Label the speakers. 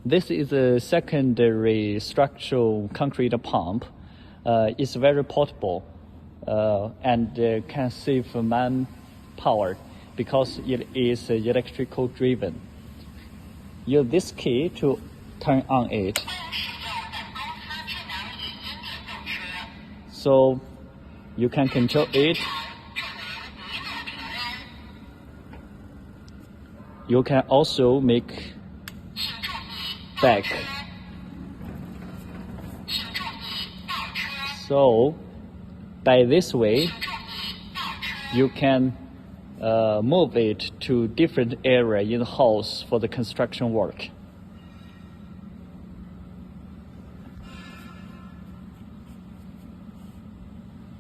Speaker 1: This is a secondary structural concrete pump. It's very portable and can save manpower because it is electrical driven. Use this key to turn on it. So you can control it. You can also make back. So by this way, you can move it to different area in the house for the construction work.